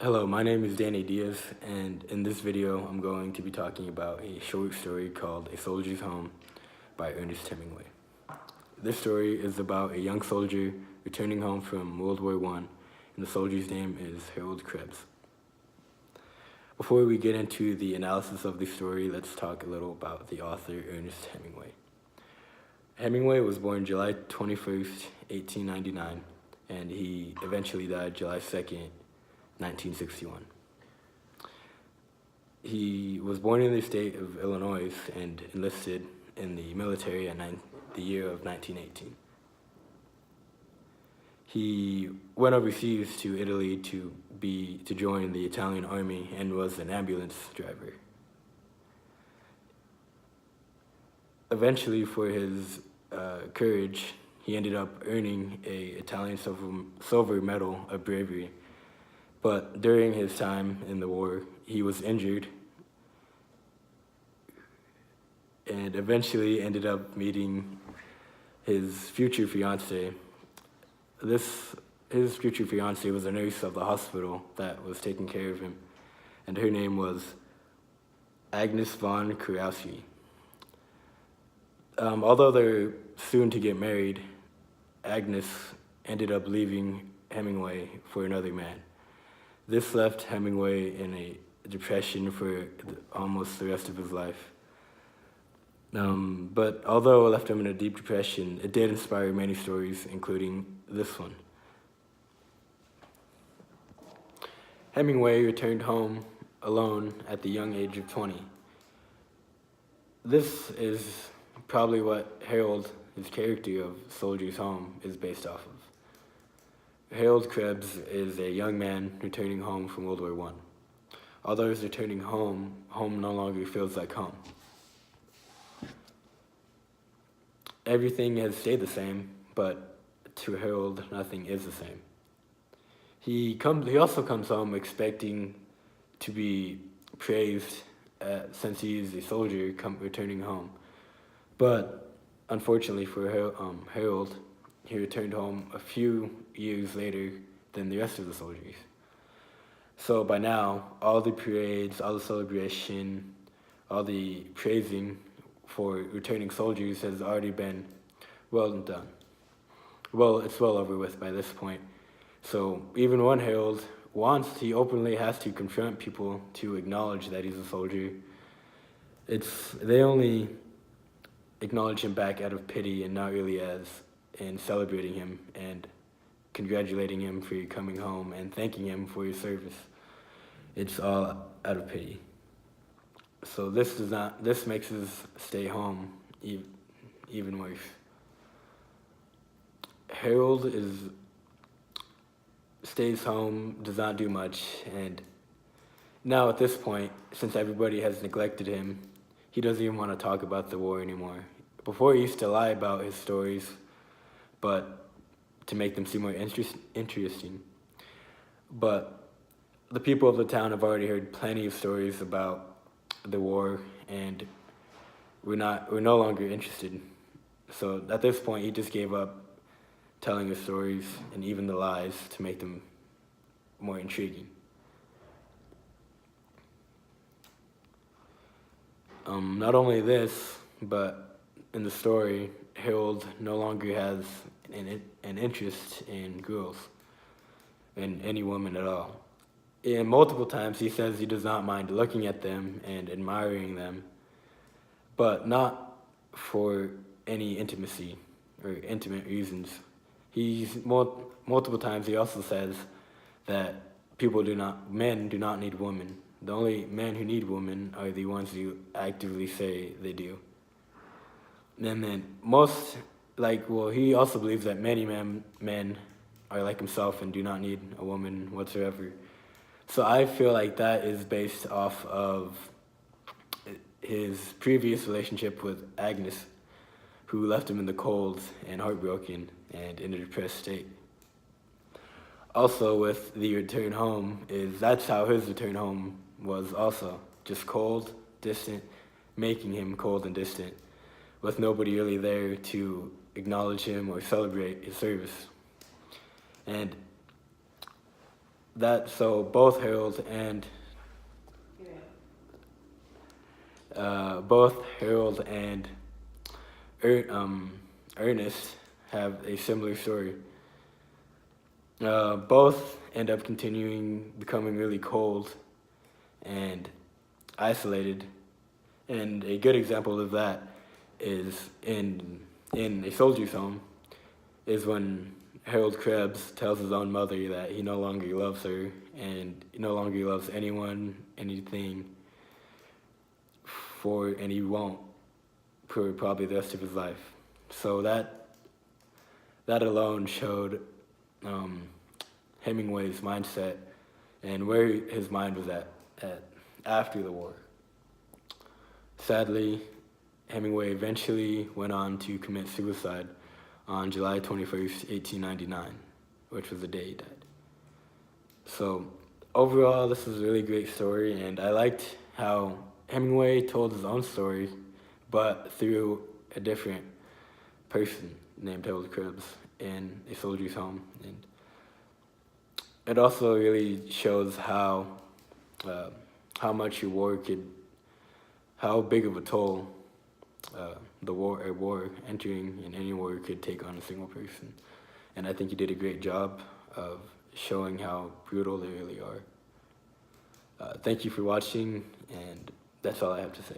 Hello, my name is Danny Diaz, and in this video, I'm going to be talking about a short story called A Soldier's Home by Ernest Hemingway. This story is about a young soldier returning home from World War I, and the soldier's name is Harold Krebs. Before we get into the analysis of the story, let's talk a little about the author, Ernest Hemingway. Hemingway was born July 21st, 1899, and he eventually died July 2nd, 1961. He was born in the state of Illinois and enlisted in the military at the year of 1918. He went overseas to Italy to join the Italian army and was an ambulance driver. Eventually, for his courage, he ended up earning an Italian silver medal of bravery. But during his time in the war, he was injured and eventually ended up meeting his future fiancée. His future fiancée was a nurse of the hospital that was taking care of him, and her name was Agnes von Kurowski. Although they're soon to get married, Agnes ended up leaving Hemingway for another man. This left Hemingway in a depression for almost the rest of his life. But although it left him in a deep depression, it did inspire many stories, including this one. Hemingway returned home alone at the young age of 20. This is probably what Harold, his character of Soldier's Home, is based off of. Harold Krebs is a young man returning home from World War I. Although he's returning home, home no longer feels like home. Everything has stayed the same, but to Harold, nothing is the same. He also comes home expecting to be praised since he is a soldier returning home. But unfortunately for Harold, he returned home a few years later than the rest of the soldiers. So by now, all the parades, all the celebration, all the praising for returning soldiers has already been well done. Well, it's well over with by this point. So even when Harold wants, he openly has to confront people to acknowledge that he's a soldier. They only acknowledge him back out of pity and not really as in celebrating him and congratulating him for coming home and thanking him for his service. It's all out of pity. So this makes his stay home even worse. Harold stays home, does not do much, and now at this point, since everybody has neglected him, he doesn't even want to talk about the war anymore. Before, he used to lie about his stories, but to make them seem more interesting. But the people of the town have already heard plenty of stories about the war, and we're no longer interested. So at this point, he just gave up telling the stories and even the lies to make them more intriguing. Not only this, but in the story, Harold no longer has an interest in girls, in any woman at all. And multiple times he says he does not mind looking at them and admiring them, but not for any intimacy or intimate reasons. Multiple times he also says that men do not need women. The only men who need women are the ones who actively say they do. And then he also believes that many men are like himself and do not need a woman whatsoever. So I feel like that is based off of his previous relationship with Agnes, who left him in the cold and heartbroken and in a depressed state. Also with the return home, that's how his return home was also. Just cold, distant, making him cold and distant, with nobody really there to acknowledge him or celebrate his service. And so both Harold and Ernest have a similar story. Both end up becoming really cold and isolated, and a good example of that is in A Soldier's Home, is when Harold Krebs tells his own mother that he no longer loves her and he no longer loves anyone, anything, and he won't for probably the rest of his life. So that alone showed Hemingway's mindset and where his mind was at after the war. Sadly, Hemingway eventually went on to commit suicide on July 21st, 1899, which was the day he died. So overall, this was a really great story, and I liked how Hemingway told his own story, but through a different person named Harold Krebs in A Soldier's Home. And it also really shows how much how big of a toll a war entering in any war could take on a single person. And I think he did a great job of showing how brutal they really are. Thank you for watching, and that's all I have to say.